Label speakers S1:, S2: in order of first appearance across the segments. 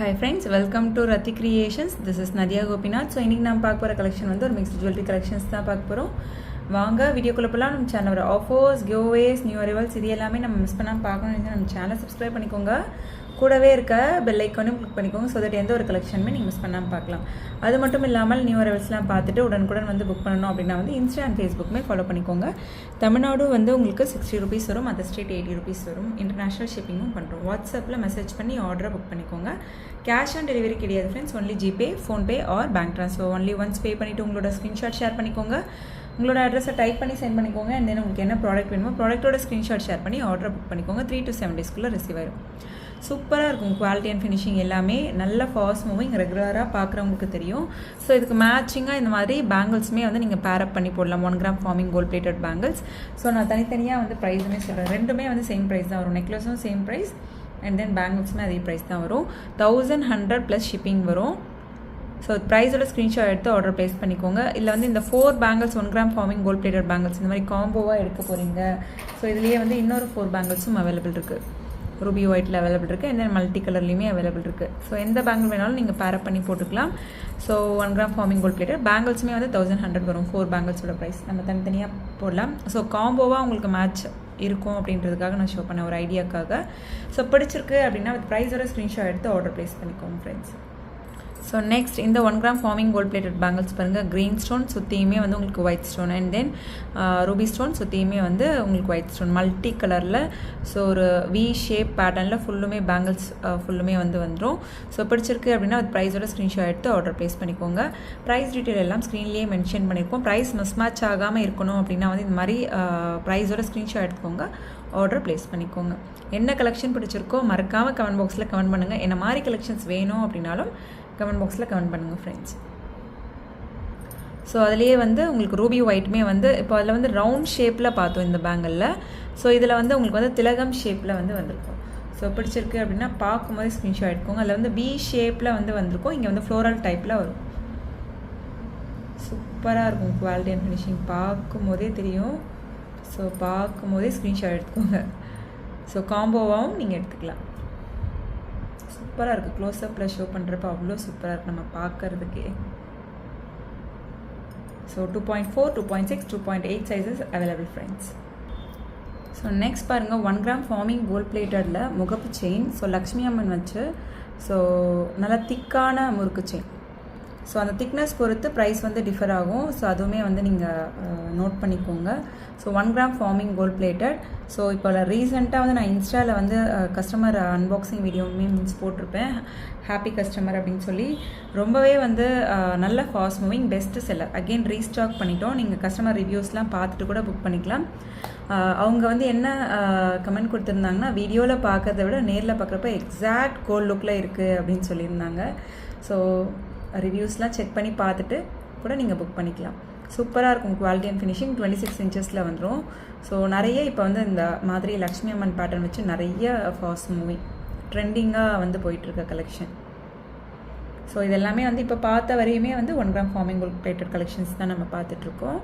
S1: Hi friends, welcome to Rati Creations. This is Nadia Gopinath. So இன்னைக்கு நாம் பார்க்க போற கலெக்ஷன் வந்து ஒரு மிக்ஸ்ட் ஜுவல்லரி கலெக்ஷன்ஸ் தான் பார்க்க போறோம். வாங்க வீடியோக்குள்ள போலாம். நம்ம சேனலோட ஆஃபர்ஸ், கிவ்அவேஸ், நியூ அரைவல்ஸ் இது எல்லாமே நம்ம மிஸ் பண்ணாம பார்க்கணும்னா நம்ம சேனலை சப்ஸ்கிரைப் பண்ணிக்கோங்க. கூடவே இருக்க பெல் ஐக்கானையும் கிளிக் பண்ணிக்கோங்க. ஸோ தட் எந்த ஒரு கலெக்ஷனுமே நீங்கள் மிஸ் பண்ணாமல் பார்க்கலாம். அது மட்டும் இல்லாமல் நியூ அரைவல்ஸ்லாம் பார்த்துட்டு உடனுக்குடன் வந்து புக் பண்ணணும் அப்படின்னா வந்து இன்ஸ்டா அண்ட் ஃபேஸ்புக்குமே ஃபாலோ பண்ணிக்கோங்க. தமிழ்நாடு வந்து உங்களுக்கு 60 rupees வரும், அதர் ஸ்டேட் 80 rupees வரும். இன்டர்நேஷனல் ஷிப்பிங்கும் பண்ணுறோம். வாட்ஸ்அப்பில் மெசேஜ் பண்ணி ஆர்டரை புக் பண்ணிக்கோங்க. கேஷ் ஆன் டெலிவரி கிடையாது friends, only GPay, PhonePe R bank transfer. Only once pay பண்ணிவிட்டு உங்களோட ஸ்க்ரீன்ஷாட் ஷேர் பண்ணிக்கோங்க. உங்களோட அட்ரஸை டைப் பண்ணி சென்ட் பண்ணிக்கோங்க. அண்ட் தென் உங்களுக்கு என்ன ப்ராடக்ட் வேணுமோ ப்ராடக்ட்டோட ஸ்க்ரீன்ஷாட் ஷேர் பண்ணி ஆர்டரை புக் பண்ணிக்கோங்க. 3 to 7 daysக்குள்ளே ரிசீவ் ஆயிடும். சூப்பராக இருக்கும். குவாலிட்டி அண்ட் ஃபினிஷிங் எல்லாமே நல்ல ஃபாஸ்ட் மூவிங், ரெகுலராக பார்க்குறவங்களுக்கு தெரியும். ஸோ இதுக்கு மேட்சிங்காக இந்த மாதிரி பேங்கிள்ஸுமே வந்து நீங்கள் பேரப் பண்ணி போடலாம். 1 gram forming gold plated bangles. So நான் தனித்தனியாக வந்து ப்ரைஸுமே சொல்கிறேன். ரெண்டுமே வந்து சேம் ப்ரைஸ் தான் வரும். நெக்லஸும் சேம் ப்ரைஸ் அண்ட் தென் பேங்கிள்ஸுமே அதே ப்ரைஸ் தான் வரும். 1100 + ஷிப்பிங் வரும். ஸோ ப்ரைஸோட ஸ்க்ரீன்ஷாட் எடுத்து ஆர்டர் ப்ளேஸ் பண்ணிக்கோங்க. இல்லை வந்து இந்த 4 bangles 1 gram forming gold plated bangles இந்த மாதிரி காம்போவாக எடுக்க போகிறீங்க. ஸோ இதுலேயே வந்து இன்னொரு 4 பேங்கிள்ஸும் அவைலபிள் இருக்குது. ரூபி ஒயிட்டில் அவைலபிள் இருக்குது அண்ட் தென் மல்டி கலர்லேயுமே அவைலபிள் இருக்குது. ஸோ எந்த பேங்கிள் வேணாலும் நீங்கள் பேரப் பண்ணி போட்டுக்கலாம். So 1 gram forming gold plated பேங்கிள்ஸுமே வந்து 1100 வரும். 4 பேங்கிள்ஸோட ப்ரைஸ் நம்ம தனித்தனியாக போடலாம். ஸோ காம்போவாக உங்களுக்கு மேட்ச் இருக்கும் அப்படின்றதுக்காக நான் ஷோ பண்ண ஒரு ஐடியாக்காக. ஸோ பிடிச்சிருக்கு அப்படின்னா வித் ப்ரைஸோட ஸ்க்ரீன்ஷாட் எடுத்து ஆர்டர் ப்ளேஸ் பண்ணிக்கோங்க ஃப்ரெண்ட்ஸ். ஸோ நெக்ஸ்ட் இந்த 1 gram forming gold plated bangles பாருங்கள். க்ரீன் ஸ்டோன் சுற்றியுமே வந்து உங்களுக்கு white stone and then ruby stone சுற்றியுமே வந்து உங்களுக்கு ஒயிட் ஸ்டோன் மல்டி கலரில். ஸோ ஒரு வி ஷேப் பேட்டர்னில் ஃபுல்லுமே பேங்கிள்ஸ் ஃபுல்லுமே வந்து வந்துடும். ஸோ பிடிச்சிருக்கு அப்படின்னா அது ப்ரைஸோட ஸ்க்ரீன்ஷாட் எடுத்து ஆர்டர் ப்ளேஸ் பண்ணிக்கோங்க. ப்ரைஸ் டீட்டெயில் எல்லாம் ஸ்க்ரீன்லேயே மென்ஷன் பண்ணியிருக்கோம். ப்ரைஸ் மிஸ்மேட்ச் ஆகாமல் இருக்கணும் அப்படின்னா வந்து இந்த மாதிரி ப்ரைஸோட ஸ்க்ரீன்ஷாட் எடுத்துக்கோங்க, ஆர்டர் ப்ளேஸ் பண்ணிக்கோங்க. என்ன கலெக்ஷன் பிடிச்சிருக்கோ மறக்காமல் கமெண்ட் பாக்ஸில் கமெண்ட் பண்ணுங்கள். என்ன மாதிரி கலெக்ஷன்ஸ் வேணும் அப்படின்னாலும் கமெண்ட் பாக்ஸில் கமெண்ட் பண்ணுங்கள் ஃப்ரெண்ட்ஸ். ஸோ அதுலேயே வந்து உங்களுக்கு ரூபி ஒயிட்டுமே வந்து இப்போ அதில் வந்து ரவுண்ட் ஷேப்பில் பார்த்தோம் இந்த பேங்கிளில். ஸோ இதில் வந்து உங்களுக்கு வந்து திலகம் ஷேப்பில் வந்து வந்திருக்கும். ஸோ பிடிச்சிருக்கு அப்படின்னா பார்க்கும்போது ஸ்க்ரீன்ஷாட் எடுத்துக்கோங்க. அதில் வந்து பி ஷேப்பில் வந்து வந்திருக்கும். இங்கே வந்து ஃப்ளோரல் டைப்பில் வரும். சூப்பராக இருக்கும். குவாலிட்டி அண்ட் ஃபினிஷிங் பார்க்கும்போதே தெரியும். ஸோ பார்க்கும்போதே ஸ்க்ரீன்ஷாட் எடுத்துக்கோங்க. ஸோ காம்போவாகவும் நீங்கள் எடுத்துக்கலாம். சூப்பராக இருக்குது. க்ளோஸ்அப்பில் ஷோ பண்ணுறப்ப அவ்வளோ சூப்பராக இருக்குது நம்ம பார்க்குறதுக்கே. So 2.4, 2.6, 2.8 sizes available friends. So next பாருங்கள் 1 gram ஃபார்மிங் கோல்ட் பிளேட்டடில் முகப்பு செயின். ஸோ லக்ஷ்மி அம்மன் வச்சு ஸோ நல்லா திக்கான முறுக்கு செயின். ஸோ அந்த திக்னஸ் பொறுத்து ப்ரைஸ் வந்து டிஃபர் ஆகும். ஸோ அதுவுமே வந்து நீங்கள் நோட் பண்ணிக்கோங்க. So 1 gram forming gold plated. So இப்போ ரீசெண்டாக வந்து நான் இன்ஸ்டாவில் வந்து கஸ்டமர் அன்பாக்சிங் வீடியோவுமே போட்டிருப்பேன். ஹாப்பி கஸ்டமர் அப்படின்னு சொல்லி ரொம்பவே வந்து நல்ல fast moving best seller. Again restock பண்ணிட்டோம். நீங்கள் கஸ்டமர் ரிவ்யூஸ்லாம் பார்த்துட்டு கூட புக் பண்ணிக்கலாம். அவங்க வந்து என்ன கமெண்ட் கொடுத்துருந்தாங்கன்னா, வீடியோவில் பார்க்கறத விட நேரில் பார்க்குறப்ப எக்ஸாக்ட் கோல்ட் லுக்கில் இருக்குது அப்படின்னு சொல்லியிருந்தாங்க. ஸோ ரிவ்யூஸ்லாம் செக் பண்ணி பார்த்துட்டு கூட நீங்கள் புக் பண்ணிக்கலாம். சூப்பராக இருக்கும். குவாலிட்டி அண்ட் ஃபினிஷிங் 26 inches வந்துடும். ஸோ நிறைய இப்போ வந்து இந்த மாதிரி லக்ஷ்மி அம்மன் பேட்டர்ன் வச்சு நிறைய ஃபாஸ்ட் மூவிங் ட்ரெண்டிங்காக வந்து போயிட்டுருக்க கலெக்ஷன். ஸோ இதெல்லாமே வந்து இப்போ பார்த்த வரையுமே வந்து 1 gram forming gold plated collections தான் நம்ம பார்த்துட்ருக்கோம்.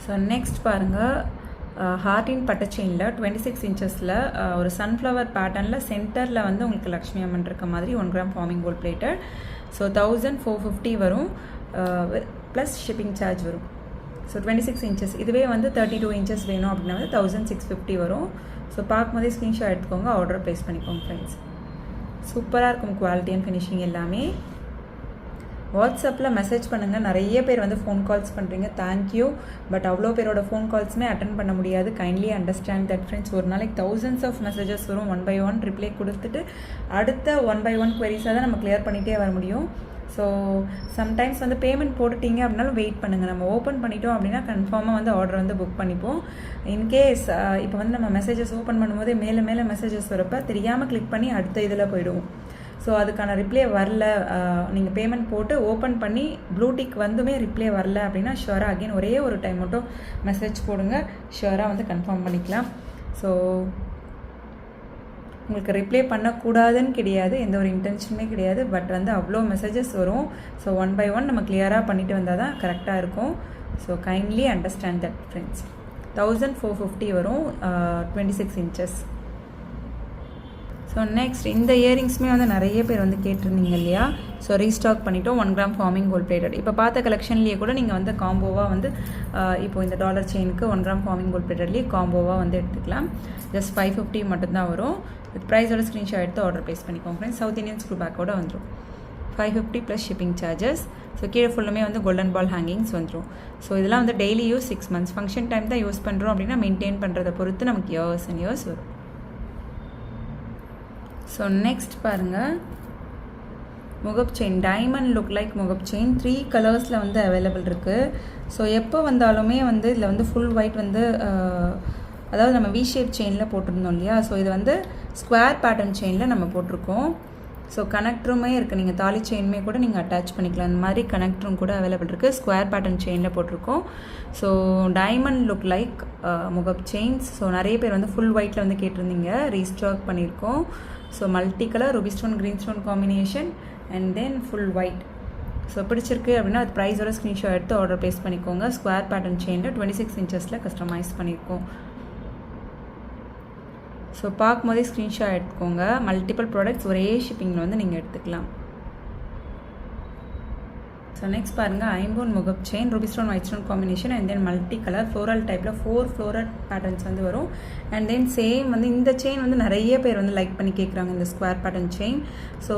S1: ஸோ நெக்ஸ்ட் பாருங்கள் ஹார்டின் பட்டை செயினில் 26 inches ஒரு சன்ஃப்ளவர் பேட்டர்னில் சென்டரில் வந்து உங்களுக்கு லக்ஷ்மி அம்மன் இருக்க மாதிரி 1 gram forming gold plated. So 1450 வரும் ப்ளஸ் ஷிப்பிங் சார்ஜ் வரும். So 26 inches. இதுவே வந்து 32 inches வேணும் அப்படின்னா வந்து 1650 வரும். ஸோ பார்க்கும்போதே ஸ்க்ரீன்ஷாட் எடுத்துக்கோங்க, ஆர்டர் ப்ளேஸ் பண்ணிக்கோங்க ஃப்ரெண்ட்ஸ். சூப்பராக இருக்கும். குவாலிட்டி அண்ட் ஃபினிஷிங் எல்லாமே. வாட்ஸ்அப்பில் மெசேஜ் பண்ணுங்கள். நிறைய பேர் வந்து ஃபோன் கால்ஸ் பண்ணுறீங்க, தேங்க்யூ. பட் அவ்வளோ பேரோட ஃபோன் கால்ஸுமே அட்டன் பண்ண முடியாது. Kindly understand that friends. ஒரு நாளைக்கு thousands of மெசேஜஸ் வரும். 1 by 1 ரிப்ளை கொடுத்துட்டு அடுத்த 1 by 1 queries-ஆக தான் நம்ம கிளியர் பண்ணிகிட்டே வர முடியும். ஸோ சம்டைம்ஸ் வந்து பேமெண்ட் போட்டுட்டீங்க அப்படின்னாலும் வெயிட் பண்ணுங்கள். நம்ம ஓப்பன் பண்ணிட்டோம் அப்படின்னா கன்ஃபார்மாக வந்து ஆர்டர் வந்து புக் பண்ணிப்போம். இன்கேஸ் இப்போ வந்து நம்ம மெசேஜஸ் ஓப்பன் பண்ணும்போதே மேலே மேலே மெசேஜஸ் வரப்போ தெரியாமல் கிளிக் பண்ணி அடுத்த இதில் போயிடுவோம். ஸோ அதுக்கான ரிப்ளை வரல, நீங்கள் பேமெண்ட் போட்டு ஓப்பன் பண்ணி ப்ளூடிக் வந்துமே ரிப்ளை வரல அப்படின்னா ஷுவராக அகெயின் ஒரே ஒரு டைம் மட்டும் மெசேஜ் போடுங்க. ஷுவராக வந்து கன்ஃபார்ம் பண்ணிக்கலாம். ஸோ உங்களுக்கு ரிப்ளை பண்ணக்கூடாதுன்னு கிடையாது, எந்த ஒரு இன்டென்ஷனுமே கிடையாது. பட் வந்து அவ்வளோ மெசேஜஸ் வரும். ஸோ 1 by 1 நம்ம கிளியராக பண்ணிட்டு வந்தால் தான் கரெக்டாக இருக்கும். So kindly understand that friends. 1450 வரும் 26 inches. ஸோ நெக்ஸ்ட் இந்த இயரிங்ஸுமே வந்து நிறைய பேர் வந்து கேட்டிருந்தீங்க இல்லையா. ஸோ ரீஸ்டாக் பண்ணிவிட்டோம் 1 கிராம் ஃபார்மிங் கோல்ட் பிளேட்டட். இப்போ பார்த்த கலெக்ஷன்லேயே கூட நீங்கள் வந்து காம்போவாக வந்து இப்போது இந்த டாலர் செயினுக்கு 1 கிராம் ஃபார்மிங் கோல்ட் பிளேட்டட்லேயே காம்போவாக வந்து எடுத்துக்கலாம். ஜஸ்ட் 550 மட்டும்தான் வரும். வித் ப்ரைஸோட ஸ்க்ரீன்ஷாட் எடுத்து ஆர்டர் ப்ளேஸ் பண்ணிக்கோங்க ஃப்ரெண்ட்ஸ். சவுத் இந்தியன் ஸ்க்ரூ பேக்கோட வந்துடும் 550 ப்ளஸ் ஷிப்பிங் சார்ஜஸ். ஸோ கீழே ஃபுல்லுமே வந்து கோல்டன் பால் ஹேங்கிங்ஸ் வந்துடும். ஸோ இதெல்லாம் வந்து daily use 6 months function time தான் யூஸ் பண்ணுறோம் அப்படின்னா மெயின்டைன் பண்ணுறதை பொறுத்து நமக்கு இயர்ஸ் அண்ட் இயர்ஸ் வரும். ஸோ நெக்ஸ்ட் பாருங்கள், முகப் செயின் டைமண்ட் லுக் லைக் முகப் செயின் 3 கலர்ஸில் வந்து அவைலபிள் இருக்குது. ஸோ எப்போ வந்தாலுமே வந்து இதில் வந்து ஃபுல் ஒயிட் வந்து அதாவது நம்ம வி ஷேப் செயினில் போட்டிருந்தோம் இல்லையா. ஸோ இது வந்து ஸ்கொயர் பேட்டர்ன் செயினில் நம்ம போட்டிருக்கோம். ஸோ கனெக்டருமே இருக்குது, நீங்கள் தாலி செயினுமே கூட நீங்கள் அட்டாச் பண்ணிக்கலாம். இந்த மாதிரி கனெக்டரும் கூட அவைலபிள் இருக்குது. ஸ்கொயர் பேட்டர்ன் செயினில் போட்டிருக்கோம். ஸோ டைமண்ட் லுக் லைக் முகப் செயின்ஸ். ஸோ நிறைய பேர் வந்து ஃபுல் ஒயிட்டில் வந்து கேட்டிருந்தீங்க, ரீஸ்டாக் பண்ணியிருக்கோம். So multi colour ruby stone green stone combination and then full white. So பிடிச்சிருக்கு அப்படின்னா அது ப்ரைஸோட ஸ்க்ரீன்ஷாட் எடுத்து ஆர்டர் ப்ளேஸ் பண்ணிக்கோங்க. ஸ்கொயர் பேட்டர்ன் செயினில் 26 inches கஸ்டமைஸ் பண்ணியிருக்கோம். ஸோ பார்க்கும்போதே ஸ்க்ரீன்ஷாட் எடுத்துக்கோங்க. மல்டிபிள் ப்ராடக்ட்ஸ் ஒரே ஷிப்பிங்கில் வந்து நீங்கள் எடுத்துக்கலாம். ஸோ நெக்ஸ்ட் பாருங்கள், ஐம்பொன் முகப் chain ruby stone white stone combination and then multi colour floral டைப்பில் 4 ஃப்ளோரல் பேட்டர்ன்ஸ் வந்து வரும். அண்ட் தென் சேம் வந்து இந்த செயின் வந்து நிறைய பேர் வந்து லைக் பண்ணி கேட்குறாங்க, இந்த ஸ்கொயர் பேட்டர்ன் செயின். ஸோ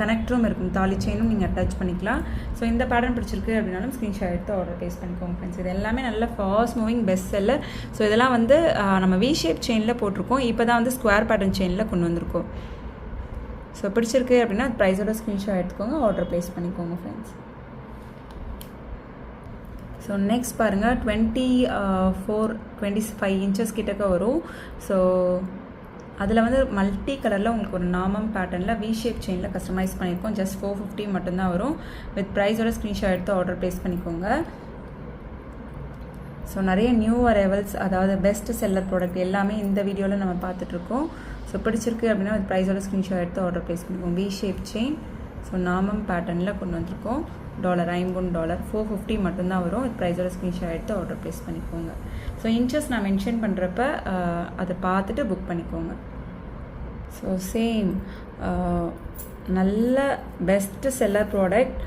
S1: கனெக்டரும் இருக்கும், தாலி செயினும் நீங்கள் அட்டாச் பண்ணிக்கலாம். ஸோ இந்த பேட்டர்ன் பிடிச்சிருக்கு அப்படின்னாலும் ஸ்க்ரீன்ஷாட் எடுத்து ஆர்டர் ப்ளேஸ் பண்ணிக்கோங்க ஃப்ரெண்ட்ஸ். இது எல்லாமே நல்ல fast moving best seller. So இதெல்லாம் வந்து நம்ம வி ஷேப் செயினில் போட்டிருக்கோம், இப்போ தான் வந்து ஸ்கொயர் பேட்டர்ன் செயினில் கொண்டு வந்திருக்கோம். ஸோ பிடிச்சிருக்கு அப்படின்னா ப்ரைஸோட ஸ்க்ரீன்ஷாட் எடுத்துக்கோங்க, ஆர்டர் ப்ளேஸ் பண்ணிக்கோங்க ஃப்ரெண்ட்ஸ். ஸோ நெக்ஸ்ட் பாருங்கள், 24-25 inches கிட்டக்க வரும். ஸோ அதில் வந்து மல்டி கலரில் உங்களுக்கு ஒரு நாமம் பேட்டர்னில் வி ஷேப் செயினில் கஸ்டமைஸ் பண்ணியிருக்கோம். ஜஸ்ட் 450 மட்டும்தான் வரும். வித் ப்ரைஸோட ஸ்க்ரீன்ஷாட் எடுத்து ஆர்டர் ப்ளேஸ் பண்ணிக்கோங்க. ஸோ நிறைய நியூ அரைவல்ஸ், அதாவது பெஸ்ட் செல்லர் ப்ராடக்ட் எல்லாமே இந்த வீடியோவில் நம்ம பார்த்துட்ருக்கோம். ஸோ பிடிச்சிருக்கு அப்படின்னா வித் ப்ரைஸோட ஸ்க்ரீன்ஷாட் எடுத்து ஆர்டர் ப்ளேஸ் பண்ணிக்கோங்க. வி ஷேப் செயின் ஸோ நாமம் பேட்டர்னில் கொண்டு வந்திருக்கோம். $50 450 மட்டும்தான் வரும். வித் ப்ரைஸோட ஸ்க்ரீன்ஷாட் எடுத்து ஆர்டர் ப்ளேஸ் பண்ணிக்கோங்க. ஸோ இன்ச்சஸ் நான் மென்ஷன் பண்ணுறப்ப அதை பார்த்துட்டு புக் பண்ணிக்கோங்க. ஸோ சேம் நல்ல பெஸ்ட்டு செல்லர் ப்ராடக்ட்.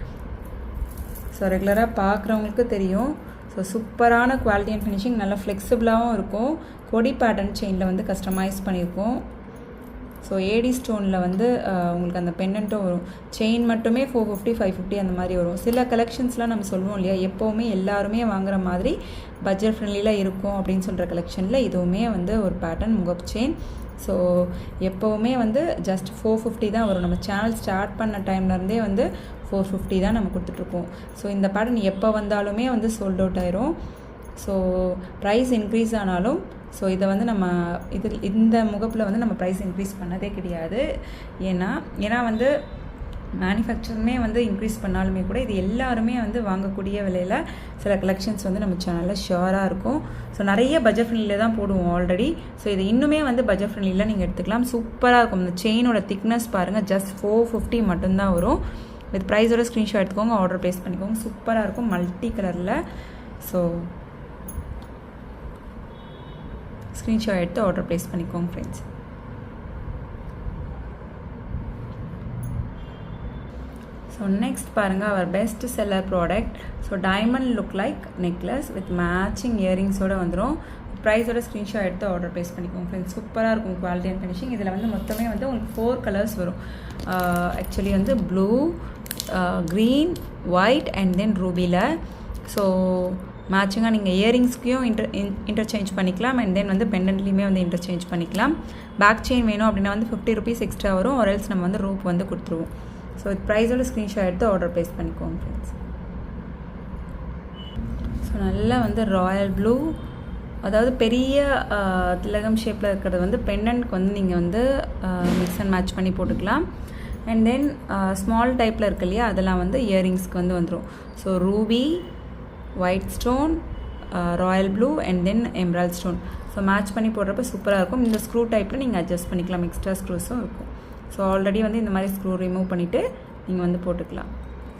S1: ஸோ ரெகுலராக பார்க்குறவங்களுக்கு தெரியும். ஸோ சூப்பரான குவாலிட்டி அண்ட் ஃபினிஷிங், நல்லா ஃப்ளெக்சிபிளாகவும் இருக்கும். கொடி பேட்டர்ன் செயினில் வந்து கஸ்டமைஸ் பண்ணியிருக்கோம். ஸோ ஏடி ஸ்டோனில் வந்து உங்களுக்கு அந்த பெண்டன்ட்டும் வரும். செயின் மட்டுமே 450 550 அந்த மாதிரி வரும். சில கலெக்ஷன்ஸ்லாம் நம்ம சொல்லுவோம் இல்லையா, எப்போவுமே எல்லாருமே வாங்குற மாதிரி பட்ஜெட் ஃப்ரெண்ட்லியில் இருக்கும் அப்படின்னு சொல்கிற கலெக்ஷனில் இதுவுமே வந்து ஒரு பேட்டர்ன் முகப் செயின். ஸோ எப்போவுமே வந்து ஜஸ்ட் 450 தான் வரும். நம்ம சேனல் ஸ்டார்ட் பண்ண டைம்லேருந்தே வந்து 450 தான் நம்ம கொடுத்துட்ருக்கோம். ஸோ இந்த பேட்டர்ன் எப்போ வந்தாலுமே வந்து சோல்ட் அவுட் ஆயிரும். ஸோ ப்ரைஸ் இன்க்ரீஸ் ஆனாலும் ஸோ இதை வந்து நம்ம இந்த முகப்பில் வந்து நம்ம ப்ரைஸ் இன்க்ரீஸ் பண்ணதே கிடையாது. ஏன்னா வந்து மேனுஃபேக்சருமே வந்து இன்க்ரீஸ் பண்ணாலுமே கூட இது எல்லாருமே வந்து வாங்கக்கூடிய விலையில் சில கலெக்ஷன்ஸ் வந்து நம்ம சேனலில் ஷியோராக இருக்கும். ஸோ நிறைய பட்ஜெட் ஃப்ரெண்ட்லியில் தான் போடுவோம் ஆல்ரெடி. ஸோ இது இன்னுமே வந்து பட்ஜெட் ஃப்ரெண்ட்லியில் நீங்கள் எடுத்துக்கலாம். சூப்பராக இருக்கும். இந்த செயினோட திக்னஸ் பாருங்கள், ஜஸ்ட் 450 மட்டும்தான் வரும். வித் ப்ரைஸோட ஸ்க்ரீன்ஷாட் எடுத்துக்கோங்க, ஆர்டர் ப்ளேஸ் பண்ணிக்கோங்க. சூப்பராக இருக்கும் மல்டி கலரில். ஸோ ஸ்க்ரீன்ஷாட் எடுத்து ஆர்டர் ப்ளேஸ் பண்ணிக்கோங்க ஃப்ரெண்ட்ஸ். ஸோ நெக்ஸ்ட் பாருங்கள், our best seller product. So diamond look like necklace with matching இயரிங்ஸோடு வந்துடும். ப்ரைஸோட ஸ்க்ரீன்ஷாட் எடுத்து ஆர்டர் ப்ளேஸ் பண்ணிக்கோங்க ஃப்ரெண்ட்ஸ். சூப்பராக இருக்கும் குவாலிட்டி அண்ட் ஃபினிஷிங். இதில் வந்து மொத்தமே வந்து உங்களுக்கு 4 கலர்ஸ் வரும். ஆக்சுவலி வந்து blue, green, white and then ரூபியில். ஸோ மேட்சிங்காக நீங்கள் இயரிங்ஸ்க்கையும் இன்டர்சேஞ்ச் பண்ணிக்கலாம். அண்ட் தென் வந்து பெண்டன்ட்லேயுமே வந்து இன்டர்சேஞ்ச் பண்ணிக்கலாம். பேக் செயின் வேணும் அப்படின்னா வந்து ₹50 எக்ஸ்ட்ரா வரும். ஒரு எல்ஸ் நம்ம வந்து ரோப் வந்து கொடுத்துருவோம். ஸோ இது ப்ரைஸோட ஸ்க்ரீன்ஷாட் எடுத்து ஆர்டர் ப்ளேஸ் பண்ணிக்கோங்க ஃப்ரெண்ட்ஸ். ஸோ நல்லா வந்து ராயல் ப்ளூ, அதாவது பெரிய திலகம் ஷேப்பில் இருக்கிறது வந்து பெண்டன்ட்க்கு வந்து நீங்கள் வந்து மிக்ஸ் அண்ட் மேட்ச் பண்ணி போட்டுக்கலாம். அண்ட் தென் ஸ்மால் டைப்பில் இருக்கு இல்லையா, அதெல்லாம் வந்து இயரிங்ஸ்க்கு வந்து வந்துடும். So Ruby, white stone, Royal blue and then emerald stone. So match பண்ணி போடுறப்ப சூப்பராக இருக்கும். இந்த ஸ்க்ரூ டைப்பில் நீங்கள் அட்ஜஸ்ட் பண்ணிக்கலாம், எக்ஸ்ட்ரா ஸ்க்ரூஸும் இருக்கும். ஸோ ஆல்ரெடி வந்து இந்த மாதிரி ஸ்க்ரூ ரிமூவ் பண்ணிவிட்டு நீங்கள் வந்து போட்டுக்கலாம்.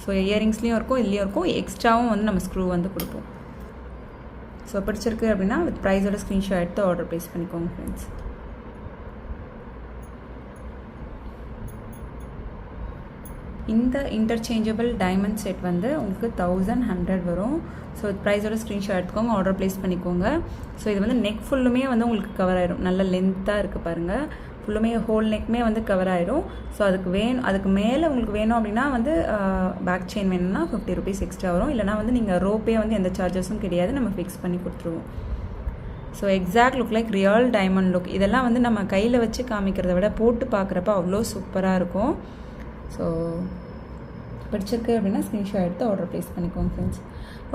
S1: ஸோ இயரிங்ஸ்லேயும் இருக்கும், இதுலேயும் இருக்கும். எக்ஸ்ட்ராவும் வந்து நம்ம ஸ்க்ரூ வந்து கொடுப்போம். ஸோ பிடிச்சிருக்கு அப்படின்னா வித் ப்ரைஸோட ஸ்க்ரீன்ஷாட் எடுத்து ஆர்டர் ப்ளேஸ் பண்ணிக்கோங்க ஃப்ரெண்ட்ஸ். இந்த இன்டர்சேஞ்சபிள் டைமண்ட் செட் வந்து உங்களுக்கு 1100 வரும். ஸோ ப்ரைஸோட ஸ்க்ரீன்ஷாட் எடுத்துக்கோங்க, ஆர்டர் ப்ளேஸ் பண்ணிக்கோங்க. ஸோ இது வந்து நெக் ஃபுல்லுமே வந்து உங்களுக்கு கவர் ஆயிடும். நல்ல லென்த்தாக இருக்குது பாருங்கள், ஃபுல்லுமே ஹோல் நெக்குமே வந்து கவர் ஆயிடும். ஸோ அதுக்கு மேலே உங்களுக்கு வேணும் அப்படின்னா வந்து பேக் செயின் வேணும்னா 50 rupees எக்ஸ்ட்ரா வரும். இல்லைனா வந்து நீங்கள் ரோப்பே வந்து எந்த சார்ஜஸும் கிடையாது, நம்ம ஃபிக்ஸ் பண்ணி கொடுத்துருவோம். So exact look like real diamond look. இதெல்லாம் வந்து நம்ம கையில் வச்சு காமிக்கிறத விட போட்டு பார்க்குறப்ப அவ்வளோ சூப்பராக இருக்கும். ஸோ பிடிச்சிருக்கு அப்படின்னா ஸ்க்ரீன்ஷாட் எடுத்து ஆர்டர் ப்ளேஸ் பண்ணிக்கோங்க ஃப்ரெண்ட்ஸ்.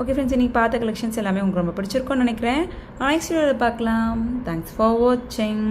S1: ஓகே ஃப்ரெண்ட்ஸ், இன்றைக்கி பார்த்த கலெக்ஷன்ஸ் எல்லாமே உங்களுக்கு ரொம்ப பிடிச்சிருக்கும்னு நினைக்கிறேன். நெக்ஸ்ட் வீடியோவில் பார்க்கலாம். தேங்க்ஸ் ஃபார் வாட்சிங்.